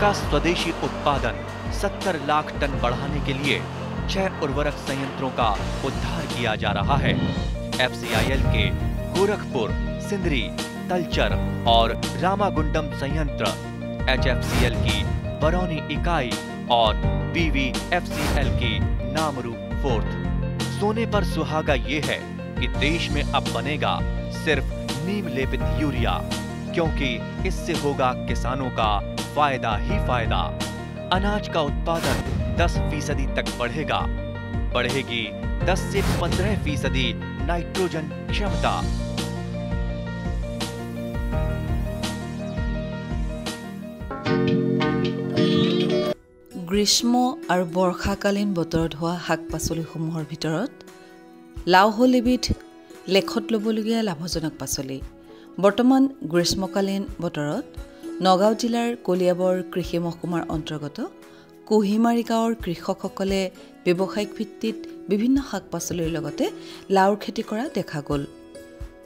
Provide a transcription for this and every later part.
का स्वदेशी उत्पादन 70 लाख टन बढ़ाने के लिए 6 उर्वरक संयंत्रों का उद्धार किया जा रहा है। FCIL के गोरखपुर, सिंदरी, तलचर और रामागुंडम संयंत्र, HFCL की बरौनी इकाई और BVFCL की नामरू फोर्थ। सोने पर सुहागा ये है कि देश में अब बनेगा सिर्फ नीम लेपित यूरिया, क्योंकि इससे होगा किसानों का फायदा ही फायदा। अनाज का उत्पादन 10% तक बढ़ेगा। बढ़ेगी 10 से 15% नाइट्रोजन क्षमता। গ্ৰীষ্ম আৰু বৰ্ষাকালীন বতৰত হোৱা শাক পাচলিসমূহৰ ভিতৰত লাও হ'ল এবিধ লেখত ল'বলগীয়া লাভজনক পাচলি। বৰ্তমান গ্ৰীষ্মকালীন বতৰত নগাঁও জিলাৰ কলিয়াবৰ কৃষি মহকুমাৰ অন্তৰ্গত কুহিমাৰী গাঁৱৰ কৃষকসকলে ব্যৱসায়িক ভিত্তিত বিভিন্ন শাক পাচলিৰ লগতে লাওৰ খেতি কৰা দেখা গ'ল।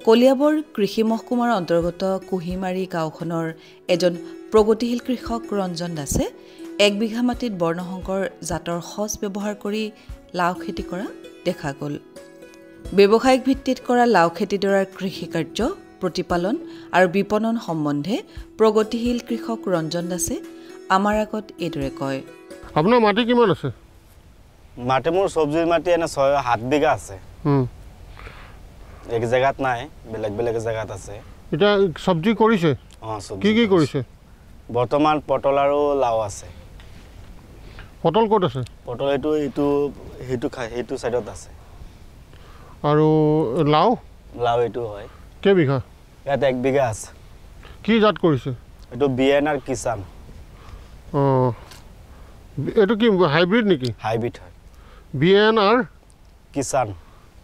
কলিয়াবৰ কৃষি মহকুমাৰ অন্তৰ্গত কুহিমাৰী গাঁওখনৰ এজন প্ৰগতিশীল কৃষক ৰঞ্জন দাসে 1 বিঘা মাটিত বৰ্ণশংকৰ জাতৰ সঁচ ব্যৱহাৰ কৰি লাও খেতি কৰা দেখা গ'ল। ব্যৱসায়িক ভিত্তিত কৰা লাও খেতিডৰাৰ কৃষি কাৰ্য, প্ৰতিপালন আৰু বিপণন সম্বন্ধে প্ৰগতিশীল কৃষক ৰঞ্জন দাসে আমাৰ আগত এইদৰে কয়। আপোনাৰ মাটি কিমান আছে? মাটি মোৰ সবজিৰ মাটি এনে 7 বিঘা আছে। এক জায়গাত নাই, বেলেগ বেলেগ জায়গাত আছে। এটা সবজি কৰিছে? কি কি কৰিছে? বৰ্তমান পটল আৰু লাও আছে। পটল ক'ত আছে? পটল এইটো সাইডত আছে। আৰু লাও? লাও এইটো হয়। কেই বিঘা? ইয়াত 1 বিঘা আছে। কি জাত কৰিছে? এইটো বিএনআৰ কিষাণ। এইটো কি হাইব্ৰিড নেকি? হাইব্ৰিড হয়। বিএনআৰ কিষাণ।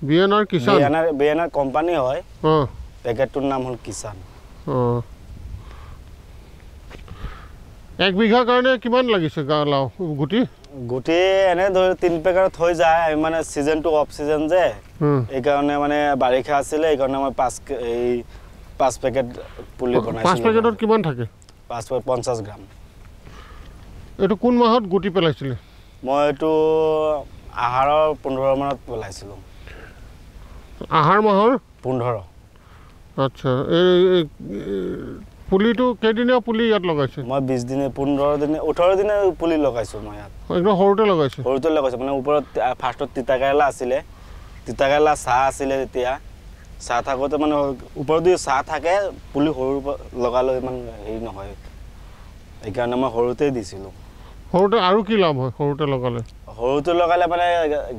বিএনআৰ কিষাণ? বিএনআৰ কোম্পানী হয়। পেকেটটোৰ নাম হ'ল কিষাণ। 1 বিঘা কাৰণে কিমান লাগিছে লাও গুটি? গুটি এনে ধৰি 3 পেকেটত হৈ যায়। আমি মানে সিজনটো অফ সিজন যে, এই কাৰণে মানে বাৰিষা আছিল, এই কাৰণে মই 5 পেকেট পুলি বনাইছো। 5 পেকেটত কিমান থাকে? 50 গ্ৰাম। এইটো কোন মাহত গুটি পেলাইছিলে? মই এইটো আহাৰৰ 15 মানত পেলাইছিলো। আহাৰ মাহৰ 15? আচ্ছা। এই পুলিটো কেইদিনীয়া পুলি ইয়াত লগাইছে? মই 20 দিনে, 15 দিনে, 18 দিনে পুলি লগাইছো মই ইয়াত। একদম সৰুতে লগাইছে? সৰুতে লগাইছো। মানে ওপৰত ফাৰ্ষ্টত তিতাকেৰেলা আছিলে, তিতাকেৰেলা চাহ আছিলে। তেতিয়া চাহ থাকোতে মানে ওপৰত যদি চাহ থাকে পুলি সৰু লগালে ইমান হেৰি নহয়, এইকাৰণে মই সৰুতে দিছিলোঁ। সৰুতে আৰু কি লাভ হয় সৰুতে লগালে? সৰুতে লগালে মানে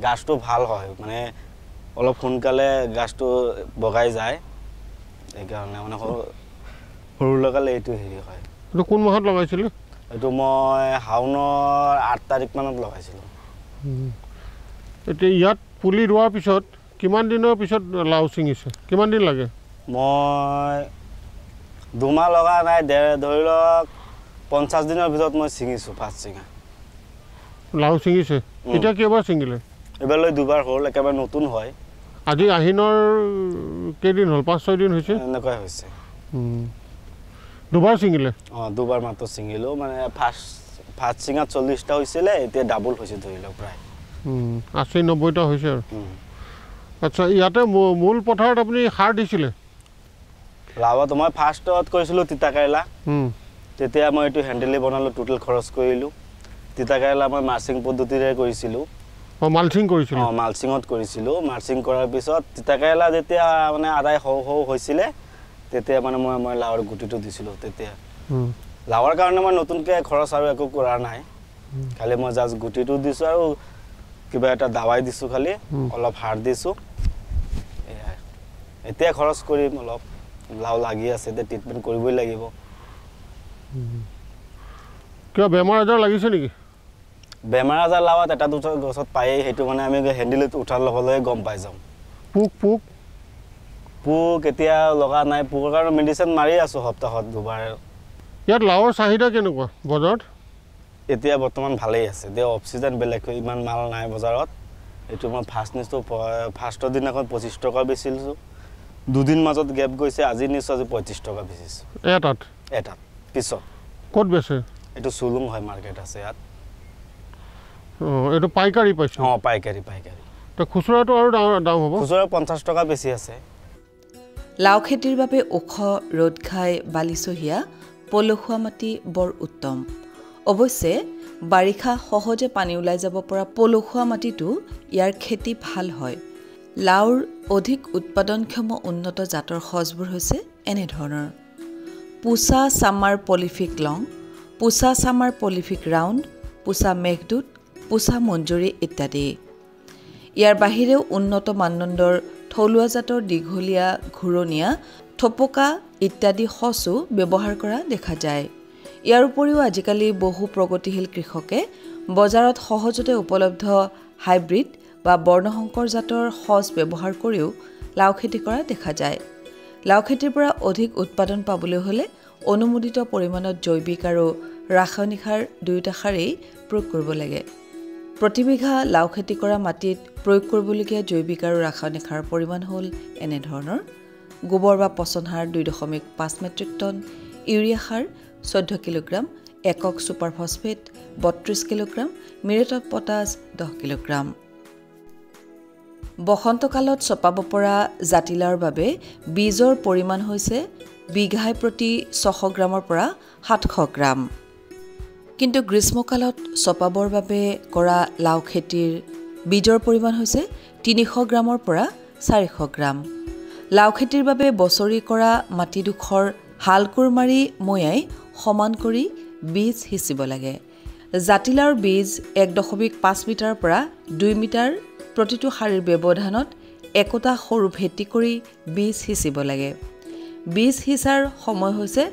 গাছটো ভাল হয়, মানে অলপ সোনকালে গাছটো বগাই যায়, এইকাৰণে মানে সৰু লগালে এইটো হেৰি হয়। এইটো কোন মাহত লগাইছিলে? এইটো মই শাওনৰ 8 তাৰিখ মানত লগাইছিলোঁ। এতিয়া ইয়াত পুলি ৰোৱাৰ পিছত কিমান দিনৰ পিছত লাও ছিঙিছে? কিমান দিন লাগে? মই 2 মাহ লগা নাই, ধৰি লওক 50 দিনৰ ভিতৰত মই ছিঙিছোঁ ফাৰ্ষ্ট ছিঙা। লাও ছিঙিছে? এতিয়া কেইবাৰ ছিঙিলে? এবাৰ লৈ 2 বাৰ হ'ল, একেবাৰে নতুন হয়। আজি আহিনৰ কেইদিন হ'ল? 5-6 দিন হৈছে? এনেকুৱাই হৈছে। 2 বাৰ ছিঙিলে? 2 বাৰ মাত্ৰ ছিঙিলোঁ। মানে ফাৰ্ষ্ট ছিঙাত 40টা হৈছিলে, এতিয়া ডাবল হৈছে ধৰি লওক প্ৰায় 80-90টা হৈছে আৰু। আচ্ছা, ইয়াতে মূল পথাৰত আপুনি সাৰ দিছিলে? লাভত মই ফাৰ্ষ্টত কৰিছিলোঁ তিতাকেৰেলা, তেতিয়া মই এইটো হেণ্ডেলি বনালোঁ, টোটেল খৰচ কৰিলোঁ। তিতাকেৰেলা মই মালচিং পদ্ধতিৰে কৰিছিলোঁ। মালচিং কৰিছিলোঁ? মালচিঙত কৰিছিলোঁ। মালচিং কৰাৰ পিছত তিতাকেৰেলা যেতিয়া মানে আদায় সৰু হৈছিলে, তেতিয়া মানে মই লাওৰ গুটিটো দিছিলোঁ। তেতিয়া লাওৰ কাৰণে মই নতুনকৈ খৰচ আৰু একো কৰা নাই, খালি মই জাষ্ট গুটিটো দিছোঁ আৰু কিবা এটা দাৱাই দিছোঁ, খালি অলপ সাৰ দিছোঁ। এতিয়া খৰচ কৰিম অলপ, লাও লাগি আছে, এতিয়া ট্ৰিটমেণ্ট কৰিবই লাগিব। কিবা বেমাৰ আজাৰ লাগিছে নেকি? বেমাৰ আজাৰ লাওত এটা দুটা গছত পায়েই, সেইটো মানে আমি হেণ্ডেলত উঠাৰ লগে লগে গম পাই যাওঁ। পোক এতিয়া লগা নাই। পোকৰ কাৰণে মেডিচিন মাৰি আছোঁ সপ্তাহত 2 বাৰ। ইয়াত লাওৰ চাহিদা কেনেকুৱা বজাৰত? এতিয়া বৰ্তমান ভালেই আছে। এতিয়া অফ চিজন, বেলেগ ইমান মাল নাই বজাৰত। এইটো মই ফাৰ্ষ্ট নিছোঁ, ফাৰ্ষ্টৰ দিনাখন 25 টকা বেচিছোঁ। 2 দিন মাজত গেপ গৈছে, আজি নিছোঁ, আজি 35 টকা বেচিছোঁ। এটাত পিছত ক'ত বেচে? এইটো চুলুং হয় মাৰ্কেট আছে ইয়াত এইটো পাইকাৰী পাইছো পাইকাৰী তো খুচুৰাটো আৰু দাম হ'ব খুচুৰা 50 টকা বেছি আছে লাও খেতিৰ বাবে ওখ ৰ'দ খাই বালিচহীয়া পলসুৱা মাটি বৰ উত্তম অৱশ্যে বাৰিষা সহজে পানী ওলাই যাব পৰা পলসুৱা মাটিটো ইয়াৰ খেতি ভাল হয় লাওৰ অধিক উৎপাদনক্ষম উন্নত জাতৰ সজবোৰ হৈছে এনে ধৰণৰ পুছা সামাৰ পলিফিক লং পুছা সামাৰ পলিফিক ৰাউণ্ড পুছা মেঘদূত পুছা মঞ্জুৰী ইত্যাদি ইয়াৰ বাহিৰেও উন্নত মানদণ্ডৰ থলুৱা জাতৰ দীঘলীয়া ঘূৰণীয়া থপকা ইত্যাদি সচো ব্যৱহাৰ কৰা দেখা যায় ইয়াৰ উপৰিও আজিকালি বহু প্ৰগতিশীল কৃষকে বজাৰত সহজতে উপলব্ধ হাইব্ৰিড বা বৰ্ণসংকৰ জাতৰ সচ ব্যৱহাৰ কৰিও লাও খেতি কৰা দেখা যায় লাও খেতিৰ পৰা অধিক উৎপাদন পাবলৈ হ'লে অনুমোদিত পৰিমাণত জৈৱিক আৰু ৰাসায়নিক সাৰ দুয়োটা সাৰেই প্ৰয়োগ কৰিব লাগে প্ৰতি বিঘা লাও খেতি কৰা মাটিত প্ৰয়োগ কৰিবলগীয়া জৈৱিক আৰু ৰাসায়নিক সাৰৰ পৰিমাণ হ'ল এনে ধৰণৰ গোবৰ বা পচন সাৰ 2.5 মেট্ৰিক টন ইউৰিয়া সাৰ 14 কিলোগ্ৰাম একক super phosphate 32 kilogram muriate of potash 10 kilogram বসন্তকালত চপাব পৰা জাতিলাওৰ বাবে বীজৰ পৰিমাণ হৈছে বিঘাই প্ৰতি 600 গ্ৰামৰ পৰা 700 গ্ৰাম কিন্তু গ্ৰীষ্মকালত চপাবৰ বাবে কৰা লাও খেতিৰ বীজৰ পৰিমাণ হৈছে 300 গ্ৰামৰ পৰা 400 গ্ৰাম লাও খেতিৰ বাবে বছৰি কৰা মাটিডোখৰ হালকুৰ মাৰি ময়াই সমান কৰি বীজ সিঁচিব লাগে জাতিলাওৰ বীজ 1.5 মিটাৰৰ পৰা 2 মিটাৰ প্ৰতিটো শাৰীৰ ব্যৱধানত একোটা সৰু ভেটি কৰি বীজ সিঁচিব লাগে বীজ সিঁচাৰ সময় হৈছে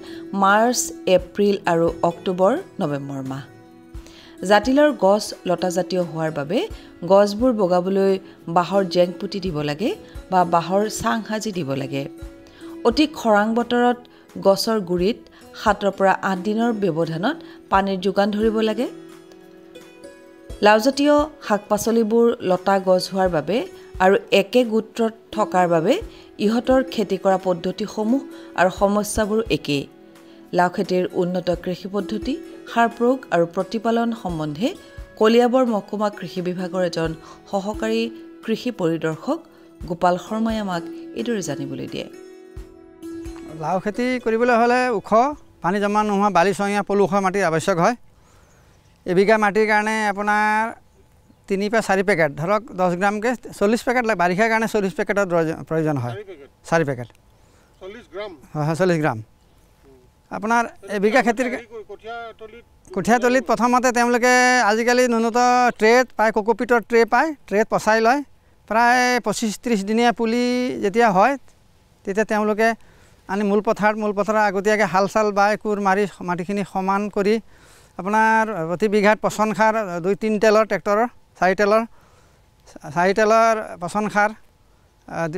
মাৰ্চ এপ্ৰিল আৰু অক্টোবৰ নৱেম্বৰ মাহ জাতিলাওৰ গছ লতাজাতীয় হোৱাৰ বাবে গছবোৰ বগাবলৈ বাঁহৰ জেং পুতি দিব লাগে বা বাঁহৰ চাং সাজি দিব লাগে অতি খৰাং বতৰত গছৰ গুৰিত 7 পৰা 8 দিনৰ ব্যৱধানত পানীৰ যোগান ধৰিব লাগে লাওজাতীয় শাক-পাচলিবোৰ লতা গছ হোৱাৰ বাবে আৰু একে গোত্ৰত থকাৰ বাবে ইহতৰ খেতি কৰা পদ্ধতিসমূহ আৰু সমস্যাবোৰ একে লাও খেতিৰ উন্নত কৃষি পদ্ধতি সাৰ প্ৰয়োগ আৰু প্ৰতিপালন সম্বন্ধে কলিয়াবৰ মহকুমা কৃষি বিভাগৰ এজন সহকাৰী কৃষি পৰিদৰ্শক গোপাল শৰ্মাই আমাক এইদৰে জানিবলৈ দিয়ে লাও খেতি কৰিবলৈ হ'লে ওখ পানী জমা নোহোৱা বালিচহীয়া পলসুৱা মাটিৰ আৱশ্যক হয় এবিঘা মাটিৰ কাৰণে আপোনাৰ 3 পৰা 4 পেকেট ধৰক 10 গ্ৰামকৈ 40 পেকেট বাৰিষাৰ কাৰণে 40 পেকেটৰ প্ৰয়োজন হয় 4 পেকেট 40 গ্ৰাম হয় 40 গ্ৰাম আপোনাৰ এবিঘা খেতিৰ কঠীয়াতলিত প্ৰথমতে তেওঁলোকে আজিকালি ন্যূনতম ট্ৰেত পায় কোকোপিটৰ ট্ৰে পায় ট্ৰেত পচাই লয় প্ৰায় 25-30 দিনীয়া পুলি যেতিয়া হয় তেতিয়া তেওঁলোকে আনি মূল পথাৰৰ আগতীয়াকৈ হাল চাল বাই কোৰ মাৰি মাটিখিনি সমান কৰি আপোনাৰ প্ৰতি বিঘাত পচন সাৰ 2-3 টেলৰ ট্ৰেক্টৰৰ 4 টেলৰ পচন সাৰ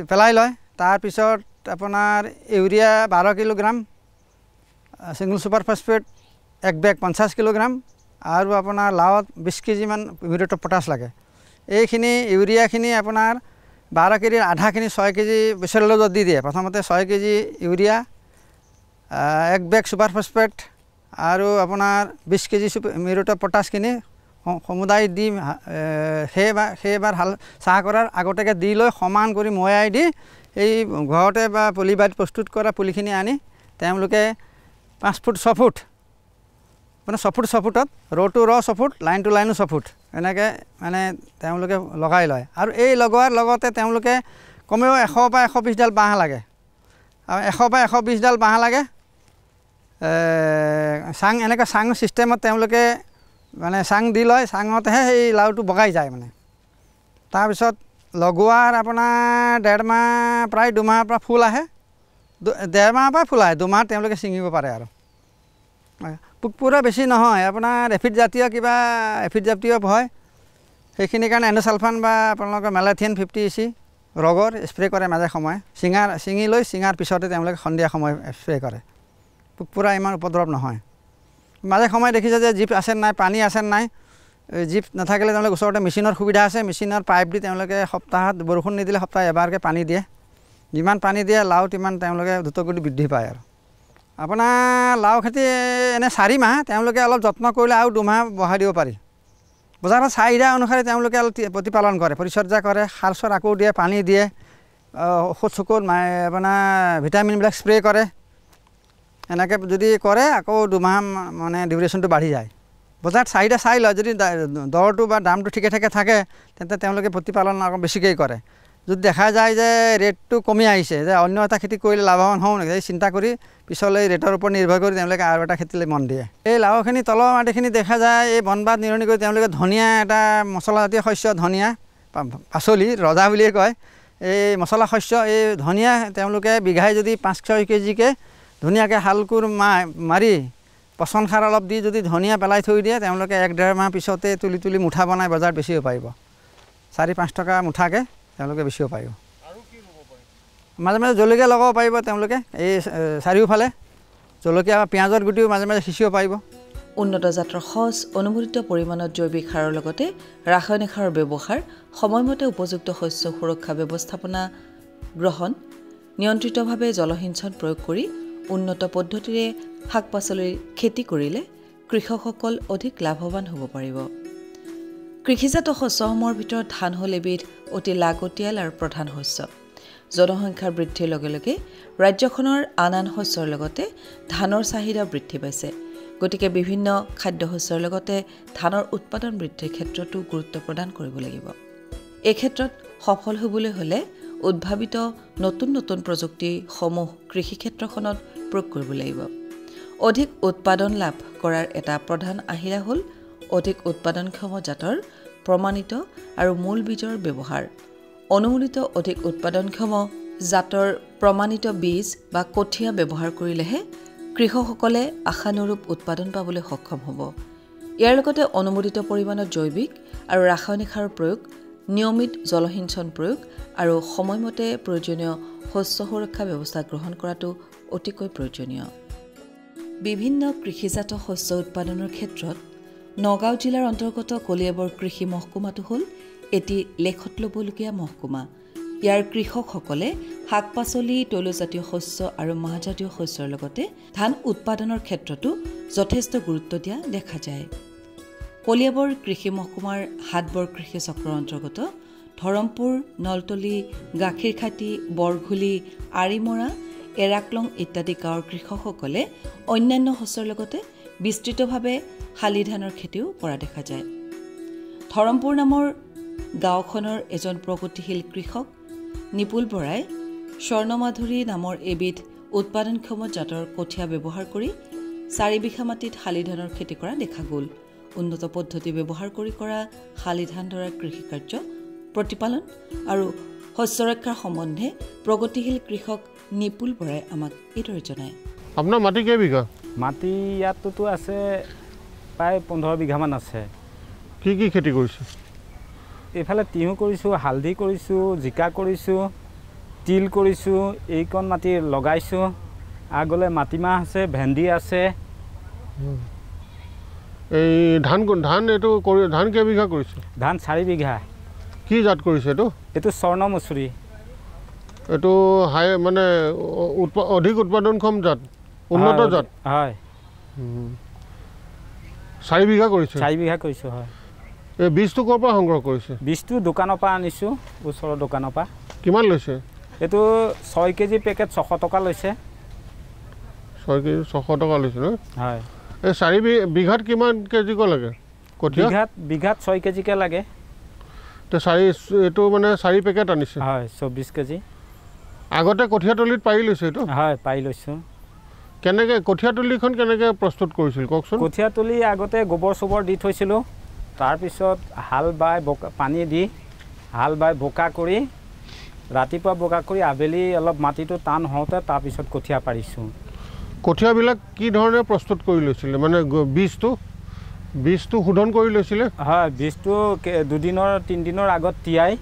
পেলাই লয় তাৰপিছত আপোনাৰ urea 12 kilogram single super phosphate 1 বেগ 50 কিলোগ্ৰাম আৰু আপোনাৰ লাওত 20 কেজিমান মিউৰেট অফ পটাছ লাগে এইখিনি ইউৰিয়াখিনি আপোনাৰ 12 কেজিৰ আধাখিনি 6 কেজি বেচেলত দি দিয়ে প্ৰথমতে 6 কেজি ইউৰিয়া 1 বেগ সুপাৰ ফসফেট আৰু আপোনাৰ 20 কেজি মিউৰেট অফ পটাছখিনি সমুদায় দি সেইবাৰ হাল চাহ কৰাৰ আগতেকে দি লৈ সমান কৰি ময়াই দি এই ঘৰতে বা পলিবাৰীত প্ৰস্তুত কৰা পুলিখিনি আনি তেওঁলোকে 5 ফুট 6 ফুট মানে 6 ফুট 6 ফুটত ৰ' to row' 6 foot line to লাইনো 6 ফুট এনেকৈ মানে তেওঁলোকে লগাই লয় আৰু এই লগোৱাৰ লগতে তেওঁলোকে কমেও 100 বা 120 ডাল বাঁহ লাগে আৰু 100 বা 120 ডাল বাঁহ লাগে চাং এনেকৈ চাং চিষ্টেমত তেওঁলোকে মানে চাং দি লয় চাঙতহে সেই লাওটো বগাই যায় মানে তাৰপিছত লগোৱাৰ আপোনাৰ 1.5 মাহ প্ৰায় 2 মাহৰ পৰা ফুল আহে 1.5 মাহৰ পৰা ফুল আহে 2 মাহ তেওঁলোকে ছিঙিব পাৰে আৰু পোক পৰুৱা বেছি নহয় আপোনাৰ এফিড জাতীয় কিবা এফিড জাতীয় হয় সেইখিনিৰ কাৰণে এণ্ডোচালফান বা আপোনালোকৰ মেলাথিয়ান 50 EC ৰগৰ স্প্ৰে কৰে মাজে সময়ে ছিঙি লৈ ছিঙাৰ পিছতে তেওঁলোকে সন্ধিয়া সময় স্প্ৰে কৰে পোক পৰুৱা ইমান উপদ্ৰৱ নহয় মাজে সময়ে দেখিছে যে জীপ আছে নাই পানী আছে নাই জীপ নাথাকিলে তেওঁলোকে ওচৰতে মেচিনৰ সুবিধা আছে মেচিনৰ পাইপ দি তেওঁলোকে সপ্তাহত বৰষুণ নিদিলে সপ্তাহ এবাৰকৈ পানী দিয়ে যিমান পানী দিয়ে লাও তিমান তেওঁলোকে দ্ৰুতগতিত বৃদ্ধি পায় আপোনাৰ লাও খেতি এনে 4 মাহ তেওঁলোকে অলপ যত্ন কৰিলে আৰু 2 মাহ বঢ়াই দিব পাৰি বজাৰৰ চাহিদা অনুসাৰে তেওঁলোকে অলপ প্ৰতিপালন কৰে পৰিচৰ্যা কৰে সাৰ চাৰ আকৌ দিয়ে পানী দিয়ে ঔষধ চকুত আপোনাৰ ভিটামিনবিলাক স্প্ৰে কৰে এনেকৈ যদি কৰে আকৌ 2 মাহ মানে ডিউৰেশ্যনটো বাঢ়ি যায় বজাৰত চাহিদা চাই লয় যদি দৰটো বা দামটো ঠিকে থাকে তেন্তে তেওঁলোকে প্ৰতিপালন আকৌ বেছিকৈ কৰে যদি দেখা যায় যে ৰেটটো কমি আহিছে যে অন্য এটা খেতি কৰিলে লাভৱান হওঁ নেকি এই চিন্তা কৰি পিছলৈ ৰেটৰ ওপৰত নিৰ্ভৰ কৰি তেওঁলোকে আৰু এটা খেতিলৈ মন দিয়ে এই লাওখিনি তলৰ মাটিখিনি দেখা যায় এই বনবাদ নিৰণি কৰি তেওঁলোকে ধনিয়া এটা মছলাজাতীয় শস্য ধনিয়া পাচলি ৰজা বুলিয়ে কয় এই মছলা শস্য এই ধনিয়া তেওঁলোকে বিঘাই যদি 5-6 কেজিকৈ ধুনীয়াকৈ হালকুৰ মাৰি পচন সাৰ অলপ দি যদি ধনিয়া পেলাই থৈ দিয়ে তেওঁলোকে 1-1.5 মাহ পিছতে তুলি মুঠা বনাই বজাৰত বেচিব পাৰিব 4-5 টকা মুঠাকৈ তেওঁলোকে বেচিব পাৰিব মাজে মাজে জলকীয়া লগাব পাৰিব তেওঁলোকে এই চাৰিওফালে জলকীয়া বা পিঁয়াজৰ গুটিও মাজে মাজে সিঁচিব পাৰিব উন্নত জাতৰ সজ অনুমোদিত পৰিমাণত জৈৱিক সাৰৰ লগতে ৰাসায়নিক সাৰৰ ব্যৱহাৰ সময়মতে উপযুক্ত শস্য সুৰক্ষা ব্যৱস্থাপনা গ্ৰহণ নিয়ন্ত্ৰিতভাৱে জলসিঞ্চন প্ৰয়োগ কৰি উন্নত পদ্ধতিৰে শাক-পাচলিৰ খেতি কৰিলে কৃষকসকল অধিক লাভৱান হ'ব পাৰিব কৃষিজাত শস্যসমূহৰ ভিতৰত ধান হ'ল এবিধ অতি লাগতিয়াল আৰু প্ৰধান শস্য জনসংখ্যাৰ বৃদ্ধিৰ লগে লগে ৰাজ্যখনৰ আন শস্যৰ লগতে ধানৰ চাহিদা বৃদ্ধি পাইছে গতিকে বিভিন্ন খাদ্যশস্যৰ লগতে ধানৰ উৎপাদন বৃদ্ধিৰ ক্ষেত্ৰতো গুৰুত্ব প্ৰদান কৰিব লাগিব এই ক্ষেত্ৰত সফল হ'বলৈ হ'লে উদ্ভাৱিত নতুন প্ৰযুক্তিসমূহ কৃষি ক্ষেত্ৰখনত প্ৰয়োগ কৰিব লাগিব অধিক উৎপাদন লাভ কৰাৰ এটা প্ৰধান আহিলা হ'ল অধিক উৎপাদনক্ষম জাতৰ প্ৰমাণিত আৰু মূল বীজৰ ব্যৱহাৰ অনুমোদিত অধিক উৎপাদনক্ষম জাতৰ প্ৰমাণিত বীজ বা কঠীয়া ব্যৱহাৰ কৰিলেহে কৃষকসকলে আশানুৰূপ উৎপাদন পাবলৈ সক্ষম হ'ব ইয়াৰ লগতে অনুমোদিত পৰিমাণৰ জৈৱিক আৰু ৰাসায়নিক সাৰ প্ৰয়োগ নিয়মিত জলসিঞ্চন প্ৰয়োগ আৰু সময়মতে প্ৰয়োজনীয় শস্য সুৰক্ষা ব্যৱস্থা গ্ৰহণ কৰাটো অতিকৈ প্ৰয়োজনীয় বিভিন্ন কৃষিজাত শস্য উৎপাদনৰ ক্ষেত্ৰত নগাঁও জিলাৰ অন্তৰ্গত কলিয়াবৰ কৃষি মহকুমাটো হ'ল এটি লেখত ল'বলগীয়া মহকুমা ইয়াৰ কৃষকসকলে শাক-পাচলি তৈলজাতীয় শস্য আৰু মাহজাতীয় শস্যৰ লগতে ধান উৎপাদনৰ ক্ষেত্ৰতো যথেষ্ট গুৰুত্ব দিয়া দেখা যায় কলিয়াবৰ কৃষি মহকুমাৰ হাটবৰ কৃষি চক্ৰৰ অন্তৰ্গত ধৰমপুৰ নলতলি গাখীৰখাটি বৰঘুলি আৰিমৰা এৰাকলং ইত্যাদি গাঁৱৰ কৃষকসকলে অন্যান্য শস্যৰ লগতে বিস্তৃতভাৱে শালি ধানৰ খেতিও কৰা দেখা যায় ধৰমপুৰ নামৰ গাঁওখনৰ এজন প্ৰগতিশীল কৃষক নিপুল বৰাই স্বৰ্ণমাধুৰী নামৰ এবিধ উৎপাদনক্ষম জাতৰ কঠীয়া ব্যৱহাৰ কৰি 4 বিঘা মাটিত শালি ধানৰ খেতি কৰা দেখা গ'ল উন্নত পদ্ধতি ব্যৱহাৰ কৰি কৰা শালি ধান ধৰাৰ কৃষি কাৰ্য প্ৰতিপালন আৰু শস্য ৰক্ষাৰ সম্বন্ধে প্ৰগতিশীল কৃষক নিপুল বৰাই আমাক এইদৰে জনায় আপোনাৰ মাটি কেই বিঘা মাটি ইয়াততো আছে প্ৰায় 15 বিঘামান আছে কি খেতি কৰিছে এইফালে তিহু কৰিছোঁ হালধি কৰিছোঁ জিকা কৰিছোঁ তিল কৰিছোঁ এইকণ মাটি লগাইছোঁ আগলে মাটিমাহ আছে ভেন্দি আছে এই ধান এইটো ধান কেই বিঘা কৰিছে ধান 4 বিঘা কি জাত কৰিছে এইটো স্বৰ্ণ মছুৰি এইটো হাই মানে অধিক উৎপাদনক্ষম জাত উন্নত জাত হয় 4 বিঘা কৰিছে 4 বিঘা কৰিছোঁ হয় এই বীজটো ক'ৰ পৰা সংগ্ৰহ কৰিছে বীজটো দোকানৰ পৰা আনিছোঁ ওচৰৰ দোকানৰ পৰা কিমান লৈছে এইটো 6 কেজি পেকেট 600 টকা লৈছে 6 কেজি 600 টকা লৈছে ন হয় এই 4 বিঘাত কিমান কেজিকৈ লাগে কঠীয়া বিঘাত 6 কেজিকৈ লাগে তো এইটো মানে 4 পেকেট আনিছে হয় 24 কেজি আগতে কঠীয়াতলিত পাৰি লৈছে এইটো হয় পাৰি লৈছোঁ কেনেকৈ কঠীয়াতলিখন কেনেকৈ প্ৰস্তুত কৰিছিল কওকচোন কঠীয়াতলি আগতে গোবৰ চোবৰ দি থৈছিলোঁ তাৰপিছত হাল বাই পানী দি হাল বাই বোকা কৰি ৰাতিপুৱা বোকা কৰি আবেলি অলপ মাটিটো টান হওঁতে তাৰপিছত কঠীয়া পাৰিছোঁ কঠীয়াবিলাক কি ধৰণে প্ৰস্তুত কৰি লৈছিলে মানে বীজটো শোধন কৰি লৈছিলে হয় বীজটো 2 দিনৰ 3 দিনৰ আগত তিয়াই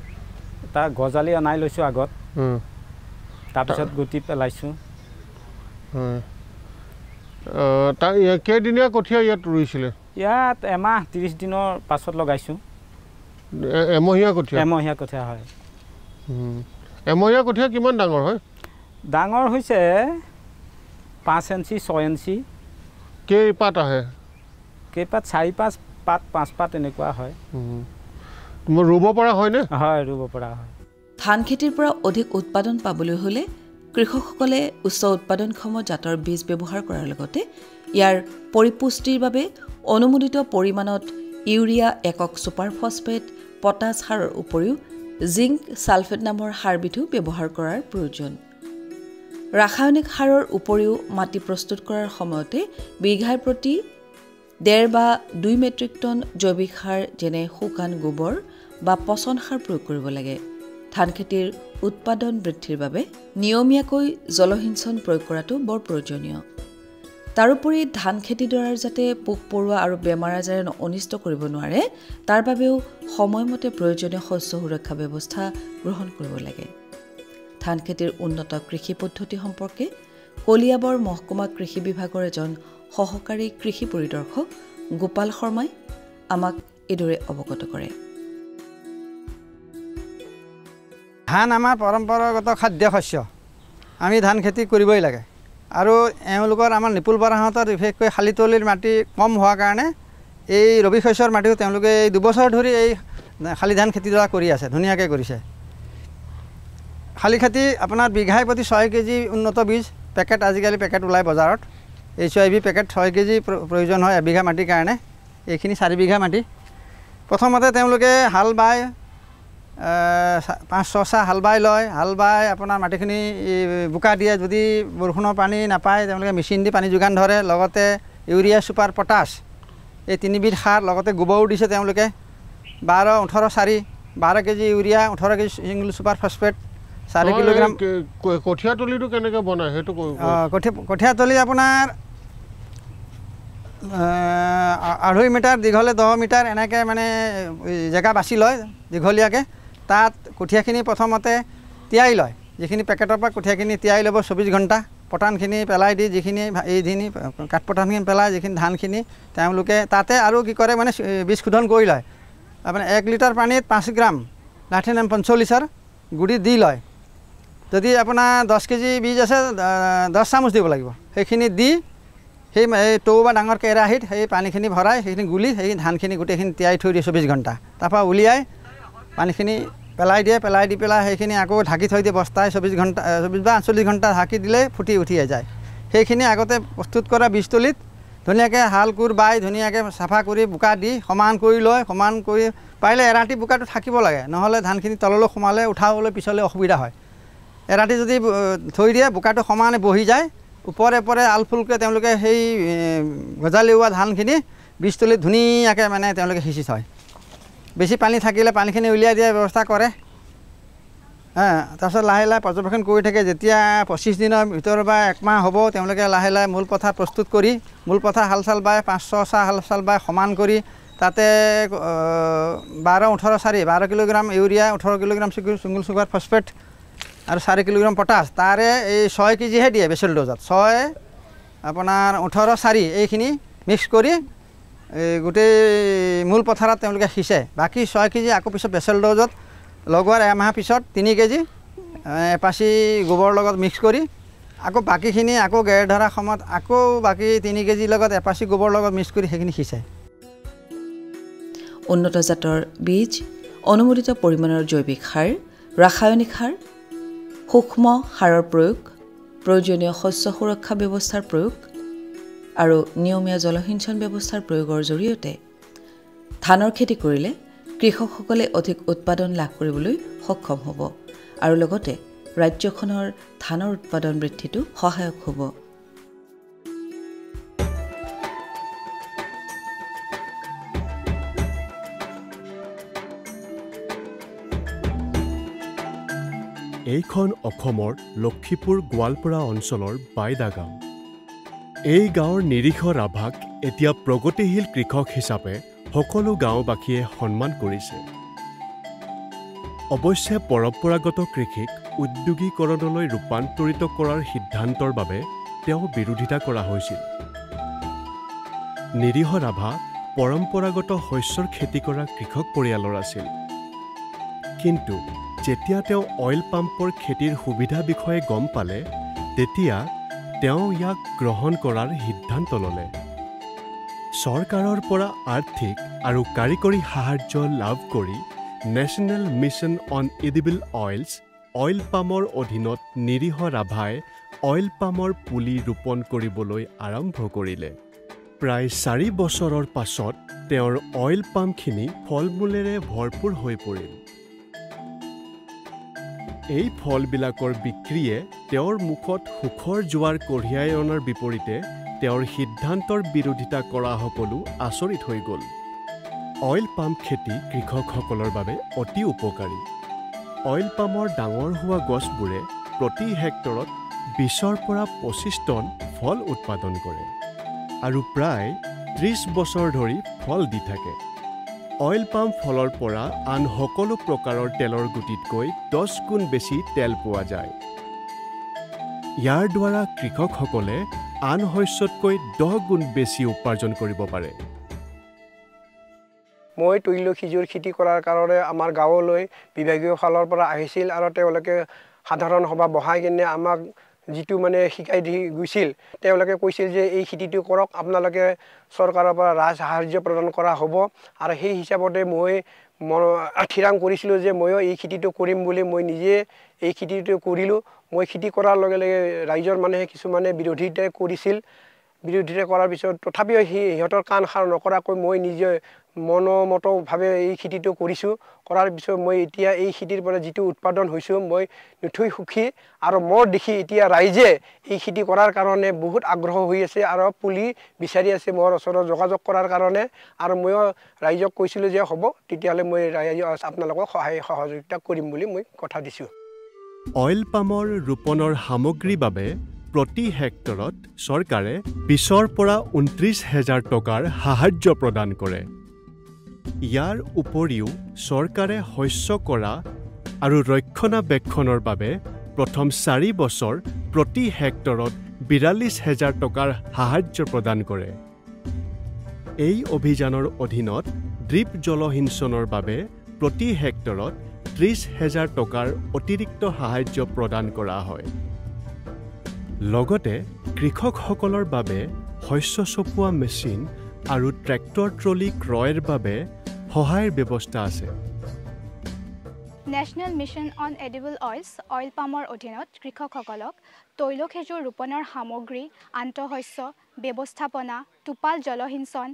তাৰ গজালি অনাই লৈছোঁ আগত তাৰপিছত গুটি পেলাইছোঁ কেইদিনীয়া কঠীয়া ইয়াত ৰুইছিলে ইয়াত এমাহ 30 দিনৰ পাছত লগাইছোঁ এমহীয়া কঠীয়া হয় এমহীয়া কঠীয়া কিমান ডাঙৰ হয় ডাঙৰ হৈছে 5 ইঞ্চি 6 ইঞ্চি কেই পাত আহে কেইপাত 4-5 পাত 5 পাত এনেকুৱা হয় তোমাৰ ৰুব পৰা হয়নে হয় ৰুব পৰা হয় ধান খেতিৰ পৰা অধিক উৎপাদন পাবলৈ হ'লে কৃষকসকলে উচ্চ উৎপাদনক্ষম জাতৰ বীজ ব্যৱহাৰ কৰাৰ লগতে ইয়াৰ পৰিপুষ্টিৰ বাবে অনুমোদিত পৰিমাণত ইউৰিয়া একক ছুপাৰ ফছফেট পটাছ সাৰৰ উপৰিও জিংক ছালফেট নামৰ সাৰবিধো ব্যৱহাৰ কৰাৰ প্ৰয়োজন ৰাসায়নিক সাৰৰ উপৰিও মাটি প্ৰস্তুত কৰাৰ সময়তে বিঘাই প্ৰতি 1.5 বা 2 মেট্ৰিক টন জৈৱিক সাৰ যেনে শুকান গোবৰ বা পচন সাৰ প্ৰয়োগ কৰিব লাগে ধান খেতিৰ উৎপাদন বৃদ্ধিৰ বাবে নিয়মীয়াকৈ জলসিঞ্চন প্ৰয়োগ কৰাটো বৰ প্ৰয়োজনীয় তাৰোপৰি ধান খেতিডৰাৰ যাতে পোক পৰুৱা আৰু বেমাৰ আজাৰে অনিষ্ট কৰিব নোৱাৰে তাৰ বাবেও সময়মতে প্ৰয়োজনীয় শস্য সুৰক্ষা ব্যৱস্থা গ্ৰহণ কৰিব লাগে ধান খেতিৰ উন্নত কৃষি পদ্ধতি সম্পৰ্কে কলিয়াবৰ মহকুমা কৃষি বিভাগৰ এজন সহকাৰী কৃষি পৰিদৰ্শক গোপাল শৰ্মাই আমাক এদৰে অৱগত কৰে ধান আমাৰ পৰম্পৰাগত খাদ্য শস্য আমি ধান খেতি কৰিবই লাগে আৰু এওঁলোকৰ আমাৰ নিপুল বৰাহঁতৰ বিশেষকৈ শালিতলিৰ মাটি কম হোৱাৰ কাৰণে এই ৰবি শস্যৰ মাটিও তেওঁলোকে এই 2 বছৰ ধৰি এই শালি ধান খেতিডৰা কৰি আছে ধুনীয়াকৈ কৰিছে শালি খেতি আপোনাৰ বিঘাই প্ৰতি 6 কেজি উন্নত বীজ পেকেট আজিকালি পেকেট ওলাই বজাৰত HIV পেকেট 6 কেজি প্ৰয়োজন হয় এবিঘা মাটিৰ কাৰণে এইখিনি 4 বিঘা মাটি প্ৰথমতে তেওঁলোকে হাল বাই 5-6 হাল বাই লয় হাল বাই আপোনাৰ মাটিখিনি বোকা দিয়ে যদি বৰষুণৰ পানী নাপায় তেওঁলোকে মেচিন দি পানী যোগান ধৰে লগতে ইউৰিয়া ছুপাৰ পটাছ এই 3 বিধ সাৰ লগতে গোবৰো দিছে তেওঁলোকে 12-18-4 KG urea 18 KG single super phosphate 4 kilogram কঠিয়াতলিটো কেনেকৈ বনায় সেইটো কঠিয়াতলি আপোনাৰ 2.5 মিটাৰ দীঘলে 10 মিটাৰ এনেকৈ মানে জেগা বাছি লয় দীঘলীয়াকৈ তাত কঠিয়াখিনি প্ৰথমতে তিয়াই লয় যিখিনি পেকেটৰ পৰা কঠিয়াখিনি তিয়াই ল'ব 24 ঘণ্টা পটানখিনি পেলাই দি যিখিনি এইখিনি কাঠ পটানখিনি পেলাই যিখিনি ধানখিনি তেওঁলোকে তাতে আৰু কি কৰে মানে বীজ শোধন কৰি লয় আপোনাৰ 1 লিটাৰ পানীত 5 গ্ৰাম লাঠিনাম 45 গুড়ি দি লয় যদি আপোনাৰ 10 কেজি বীজ আছে 10 চামুচ দিব লাগিব সেইখিনি দি সেই টৌ বা ডাঙৰ কেৰাহীত সেই পানীখিনি ভৰাই সেইখিনি গুলি সেই ধানখিনি গোটেইখিনি তিয়াই থৈ দিয়ে 24 ঘণ্টা তাৰপৰা উলিয়াই পানীখিনি পেলাই দিয়ে পেলাই দি পেলাই সেইখিনি আকৌ ঢাকি থৈ দিয়ে বস্তাই 24 ঘণ্টা 24 বা 48 ঘণ্টা ঢাকি দিলে ফুটি উঠিয়ে যায় সেইখিনি আগতে প্ৰস্তুত কৰা বীজতলিত ধুনীয়াকৈ হাল কোৰ বাই ধুনীয়াকৈ চাফা কৰি বোকা দি সমান কৰি লয় সমান কৰি পাৰিলে এৰাতি বোকাটো থাকিব লাগে নহ'লে ধানখিনি তললৈ সোমালে উঠাবলৈ পিছলৈ অসুবিধা হয় এৰাতি যদি থৈ দিয়ে বোকাটো সমানে বহি যায় ওপৰে আলফুলকৈ তেওঁলোকে সেই গজালি হোৱা ধানখিনি বীজতলিত ধুনীয়াকৈ মানে তেওঁলোকে সিঁচি থয় বেছি পানী থাকিলে পানীখিনি উলিয়াই দিয়াৰ ব্যৱস্থা কৰে তাৰপিছত লাহে লাহে পৰ্যবেক্ষণ কৰি থাকে যেতিয়া 25 দিনৰ ভিতৰত বা 1 মাহ হ'ব তেওঁলোকে লাহে লাহে মূল পথাৰ প্ৰস্তুত কৰি মূল পথাৰ হাল চাল বাই 5-6 হাল চাল বাই সমান কৰি তাতে 12-18-4 kilogram urea 18 kilogram single super phosphate আৰু 4 কিলোগ্ৰাম পটাছ তাৰে এই 6 কেজিহে দিয়ে বেচেল ড'জত 6 আপোনাৰ 18-4 এইখিনি মিক্স কৰি গোটেই মূল পথাৰত তেওঁলোকে সিঁচে বাকী 6 কেজি আকৌ পিছত বেচেল ড'জত লগোৱাৰ এমাহ পিছত 3 কেজি এপাচি গোবৰ লগত মিক্স কৰি আকৌ বাকীখিনি আকৌ গেৰ ধৰা সময়ত আকৌ বাকী 3 কেজিৰ লগত এপাচি গোবৰ লগত মিক্স কৰি সেইখিনি সিঁচে উন্নত জাতৰ বীজ অনুমোদিত পৰিমাণৰ জৈৱিক সাৰ ৰাসায়নিক সাৰ সূক্ষ্ম সাৰৰ প্ৰয়োগ প্ৰয়োজনীয় শস্য সুৰক্ষা ব্যৱস্থাৰ প্ৰয়োগ আৰু নিয়মীয়া জলসিঞ্চন ব্যৱস্থাৰ প্ৰয়োগৰ জৰিয়তে ধানৰ খেতি কৰিলে কৃষকসকলে অধিক উৎপাদন লাভ কৰিবলৈ সক্ষম হ'ব আৰু লগতে ৰাজ্যখনৰ ধানৰ উৎপাদন বৃদ্ধিটো সহায়ক হ'ব এইখন অসমৰ লক্ষীপুৰ গোৱালপাৰা অঞ্চলৰ বাইদা গাঁও এই গাঁৱৰ নিৰীহ ৰাভাক এতিয়া প্ৰগতিশীল কৃষক হিচাপে সকলো গাঁওবাসীয়ে সন্মান কৰিছে অৱশ্যে পৰম্পৰাগত কৃষিক উদ্যোগীকৰণলৈ ৰূপান্তৰিত কৰাৰ সিদ্ধান্তৰ বাবে তেওঁ বিৰোধিতা কৰা হৈছিল নিৰীহ ৰাভা পৰম্পৰাগত শস্যৰ খেতি কৰা কৃষক পৰিয়ালৰ আছিল কিন্তু যেতিয়া তেওঁ অইল পাম্পৰ খেতিৰ সুবিধা বিষয়ে গম পালে তেতিয়া তেওঁ ইয়াক গ্ৰহণ কৰাৰ সিদ্ধান্ত ল'লে। চৰকাৰৰ পৰা আৰ্থিক আৰু কাৰিকৰী সাহায্য লাভ কৰি national mission on edible oils oil পামৰ অধীনত নিৰীহ ৰাভাই অইল পামৰ পুলি ৰোপণ কৰিবলৈ আৰম্ভ কৰিলে। প্ৰায় 4 বছৰৰ পাছত তেওঁৰ অইল পামখিনি ফল-মূলেৰে ভৰপূৰ হৈ পৰিল। এই ফলবিলাকৰ বিক্ৰীয়ে তেওঁৰ মুখত সুখৰ জোৱাৰ কঢ়িয়াই অনাৰ বিপৰীতে তেওঁৰ সিদ্ধান্তৰ বিৰোধিতা কৰা সকলো আচৰিত হৈ গ'ল। অইল পাম খেতি কৃষকসকলৰ বাবে অতি উপকাৰী। অইল পামৰ ডাঙৰ হোৱা গছবোৰে প্ৰতি হেক্টৰত 20 পৰা 25 টন ফল উৎপাদন কৰে আৰু প্ৰায় 30 বছৰ ধৰি ফল দি থাকে। অইল পাম ফলৰ পৰা আন সকলো প্ৰকাৰৰ তেলৰ গুটিতকৈ 10 গুণ বেছি তেল পোৱা যায়। ইয়াৰ দ্বাৰা কৃষকসকলে আন শস্যতকৈ 10 গুণ বেছি উপাৰ্জন কৰিব পাৰে। মই তৈল খিজুৰ খেতি কৰাৰ কাৰণে আমাৰ গাঁৱলৈ বিভাগীয় ফালৰ পৰা আহিছিল আৰু তেওঁলোকে সাধাৰণ সভা বহাই কিনে আমাক যিটো মানে শিকাই দি গৈছিল, তেওঁলোকে কৈছিল যে এই খেতিটো কৰক, আপোনালোকে চৰকাৰৰ পৰা ৰাজ সাহায্য প্ৰদান কৰা হ'ব। আৰু সেই হিচাপতে মই ঠিৰাং কৰিছিলোঁ যে ময়ো এই খেতিটো কৰিম বুলি। মই নিজে এই খেতিটো কৰিলোঁ। মই খেতি কৰাৰ লগে লগে ৰাইজৰ মানুহে কিছুমানে বিৰোধিতা কৰিছিল। বিৰোধিতা কৰাৰ পিছত তথাপিও সিহঁতৰ কাণ সাৰ নকৰাকৈ মই নিজে মনোমতভাৱে এই খেতিটো কৰিছোঁ। কৰাৰ পিছত মই এতিয়া এই খেতিৰ পৰা যিটো উৎপাদন হৈছোঁ মই নথৈ সুখী। আৰু মোৰ দেখি এতিয়া ৰাইজে এই খেতি কৰাৰ কাৰণে বহুত আগ্ৰহ হৈ আছে আৰু পুলি বিচাৰি আছে মোৰ ওচৰত যোগাযোগ কৰাৰ কাৰণে। আৰু ময়ো ৰাইজক কৈছিলোঁ যে হ'ব, তেতিয়াহ'লে মই আপোনালোকক সহায় সহযোগিতা কৰিম বুলি মই কথা দিছোঁ। অইল পামৰ ৰোপণৰ সামগ্ৰীৰ বাবে প্ৰতি হেক্টৰত চৰকাৰে 20 পৰা 29,000 টকাৰ সাহায্য প্ৰদান কৰে। ইয়াৰ উপৰিও চৰকাৰে শস্য কৰা আৰু ৰক্ষণাবেক্ষণৰ বাবে প্ৰথম 4 বছৰ প্ৰতি হেক্টৰত 42,000 টকাৰ সাহায্য প্ৰদান কৰে। এই অভিযানৰ অধীনত ড্ৰিপ জলসিঞ্চনৰ বাবে প্ৰতি হেক্টৰত 30,000 টকাৰ অতিৰিক্ত সাহায্য প্ৰদান কৰা হয়। লগতে কৃষকসকলৰ বাবে শস্য চপোৱা মেচিন আৰু ট্ৰেক্টৰ ট্ৰলি ক্ৰয়ৰ বাবে সহায়ৰ ব্যৱস্থা আছে। National mission on edible oils oil পামৰ অধীনত কৃষকসকলক তৈল খেজুৰ ৰোপণৰ সামগ্ৰী, আন্তঃশস্য ব্যৱস্থাপনা, টোপাল জলসিঞ্চন,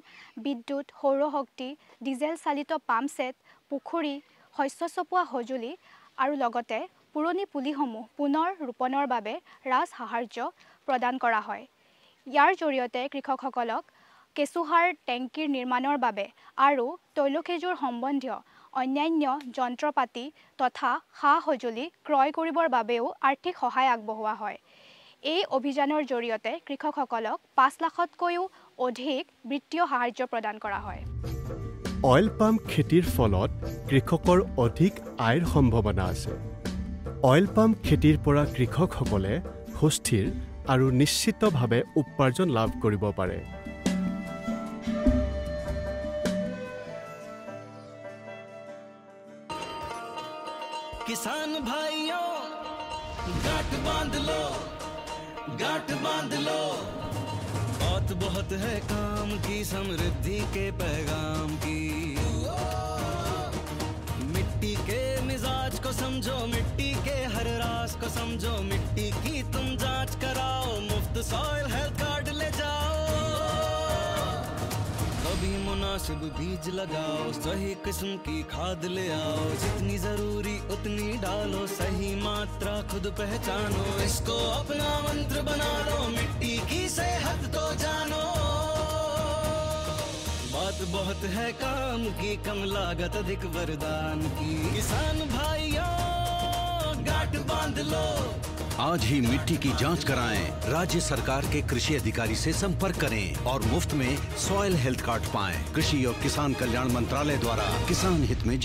বিদ্যুৎ, সৌৰশক্তি, ডিজেল চালিত পাম্প ছেট, পুখুৰী, শস্য চপোৱা সঁজুলি আৰু লগতে পুৰণি পুলিসমূহ পুনৰ ৰোপণৰ বাবে ৰাজ সাহায্য প্ৰদান কৰা হয়। ইয়াৰ জৰিয়তে কৃষকসকলক কেঁচুসাৰ টেংকিৰ নিৰ্মাণৰ বাবে আৰু তৈল খেজুৰ সম্বন্ধীয় অন্যান্য যন্ত্ৰপাতি তথা সা সঁজুলি ক্ৰয় কৰিবৰ বাবেও আৰ্থিক সহায় আগবঢ়োৱা হয়। এই অভিযানৰ জৰিয়তে কৃষকসকলক 5 লাখতকৈও অধিক বিত্তীয় সাহায্য প্ৰদান কৰা হয়। অইল পাম খেতিৰ ফলত কৃষকৰ অধিক আয়ৰ সম্ভাৱনা আছে। অইল পাম খেতিৰ পৰা কৃষকসকলে সুস্থিৰ আৰু নিশ্চিতভাৱে উপাৰ্জন লাভ কৰিব পাৰে। किसान भाइयों गांठ बांध लो, बहुत है काम की, समृद्धि के पैगाम की। मिट्टी के मिजाज को समझो, मिट्टी के हर राज को समझो, मिट्टी की तुम जांच कराओ, मुफ्त सॉइल हेल्थ कार्ड ले जाओ। कभी मुनासिब बीज लगाओ, सही किस्म की खाद ले आओ, जितनी जरूरी उतनी डालो, सही मात्रा खुद पहचानो, इसको अपना मंत्र बना लो, मिट्टी की सेहत तो जानो। बात बहुत है काम की, कम लागत अधिक वरदान की। किसान भाइयों गांठ बांध लो, आज ही मिट्टी की जांच कराएं, राज्य सरकार के कृषि अधिकारी से संपर्क करें और मुफ्त में सॉइल हेल्थ कार्ड पाएं। कृषि और किसान कल्याण मंत्रालय द्वारा किसान हित में